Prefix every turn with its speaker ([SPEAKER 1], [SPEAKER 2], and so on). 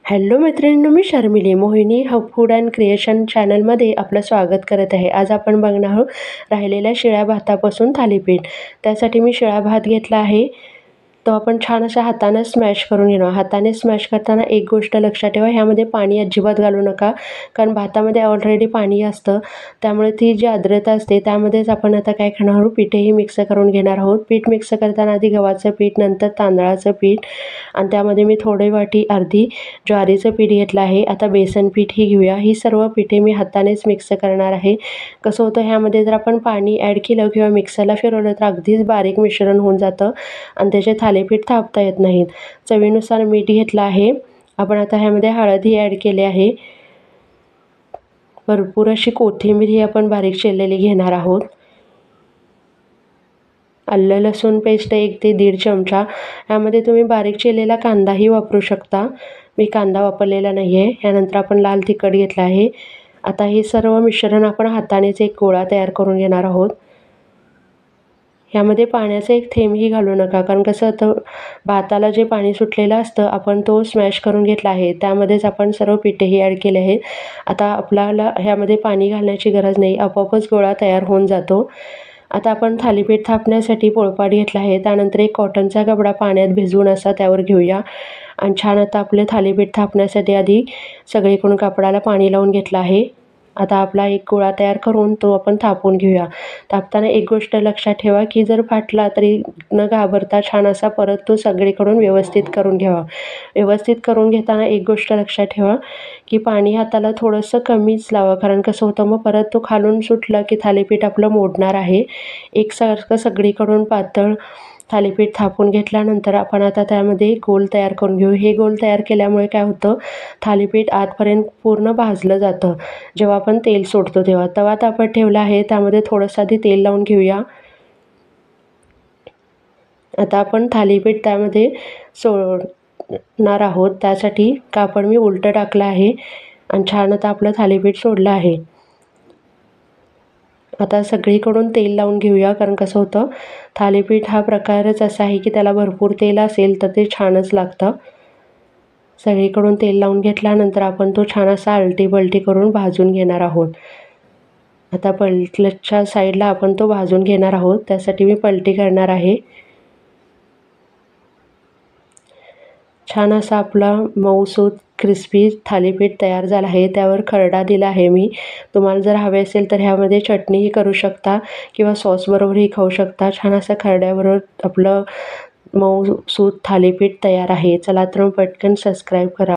[SPEAKER 1] Hello मैत्रिणींनो, मी शर्मिली मोहिनी food and creation चॅनलमध्ये आपलं स्वागत करत आहे। आज आपण बघणार आहोत राहिलेल्या शिळ्या भातापासून थालीपीठ। त्यासाठी मी शिळा भात घेतला आहे, तो आपण छान अशा हाताने स्मॅश करून घेणार। हाताने स्मॅश करताना एक गोष्ट लक्षात ठेवा, ह्यामध्ये पाणी अजिबात घालू नका, कारण भातामध्ये ऑलरेडी पाणी असतं, त्यामुळे ती जी आर्द्रता असते त्यामध्येच आपण आता काय करणार आहोत, पीठही मिक्स करून घेणार आहोत। पीठ मिक्स करताना आधी गव्हाचं पीठ, नंतर तांदळाचं पीठ, आणि त्यामध्ये मी थोडी वाटी अर्धी ज्वारीचं पीठ घेतलं आहे। आता बेसन पीठही घेऊया। ही सर्व पीठे मी हातानेच मिक्स करणार आहे। कसं होतं, ह्यामध्ये जर आपण पाणी ॲड केलं किंवा मिक्सरला फिरवलं तर अगदीच बारीक मिश्रण होऊन जातं आणि त्याचे थालीपीठ थापता येत नाहीत। चवीनुसार मीठ घेतलं आहे। आपण आता ह्यामध्ये हळदही ॲड केले आहे। भरपूर अशी कोथिंबीर ही आपण बारीक चिरलेली घेणार आहोत। आलं लसूण पेस्ट 1 ते 1.5 चमचा। यामध्ये तुम्ही बारीक चिरलेला कांदाही वापरू शकता, मी कांदा वापरलेला नाही आहे। यानंतर आपण लाल तिखट घेतलं आहे। आता हे सर्व मिश्रण आपण हातानेच एक गोळा तयार करून घेणार आहोत। यामध्ये पाण्याचं एक थेंबही घालू नका, कारण कसं होतं, भाताला जे पाणी सुटलेलं असतं आपण तो स्मॅश करून घेतला आहे, त्यामध्येच आपण सर्व पिठेही ॲड केले आहेत। आता आपल्याला ह्यामध्ये पाणी घालण्याची गरज नाही, आपोआपच गोळा तयार होऊन जातो। आता आपण थालीपीठ थापण्यासाठी पोळपाट घेतला आहे। त्यानंतर एक कॉटनचा कपडा पाण्यात भिजवून असा त्यावर घेऊया आणि छान आता आपले थालीपीठ थापण्यासाठी आधी सगळीकडून कपड्याला पाणी लावून घेतलं आहे। आता आपला एक गोळा तयार करून तो आपण थापून घेऊया। थापताना एक गोष्ट लक्षात ठेवा, की जर फाटला तरी न घाबरता छान असा परत तो सगळीकडून व्यवस्थित करून घ्यावा। व्यवस्थित करून घेताना एक गोष्ट लक्षात ठेवा, की पाणी हाताला थोडंसं कमीच लावा, कारण कसं होतं, मग परत तो खालून सुटलं की थालीपीठ आपलं मोडणार आहे। एकसारखं सगळीकडून पातळ थालीपीठ थापून घेतल्यानंतर आपण आता त्यामध्ये गोल तयार करून घेऊ। हे गोल तयार केल्यामुळे काय होतं, थालीपीठ आतपर्यंत पूर्ण भाजलं जातं जेव्हा आपण तेल सोडतो तेव्हा। तवा तापत ठेवला आहे, त्यामध्ये थोडंसं आधी तेल लावून घेऊया। आता आपण थालीपीठ त्यामध्ये सोडणार आहोत, त्यासाठी कापड मी उलटं टाकलं आहे आणि छान आता आपलं थालीपीठ सोडलं आहे। आता सगळीकडून तेल लावून घेऊया, कारण कसं होतं, थालीपीठ हा प्रकारच असा आहे की त्याला भरपूर तेल असेल तर ते छानच लागतं। सगळीकडून तेल लावून घेतल्यानंतर आपण तो छान असा आलटी-पलटी करून भाजून घेणार आहोत। आता पलटच्या साईडला आपण तो भाजून घेणार आहोत, त्यासाठी मी पलटी करणार आहे। छान असा आपला मऊसूत क्रिस्पी थालीपीठ तयार झाला आहे। त्यावर खरडा दिला आहे मी। तुम्हाला जर हवे असेल तर ह्यामध्ये चटणीही करू शकता किंवा सॉसबरोबरही खाऊ शकता। छान असं खरड्याबरोबर आपलं मऊसूत थालीपीठ तयार आहे। चला तर मग पटकन सबस्क्राईब करा।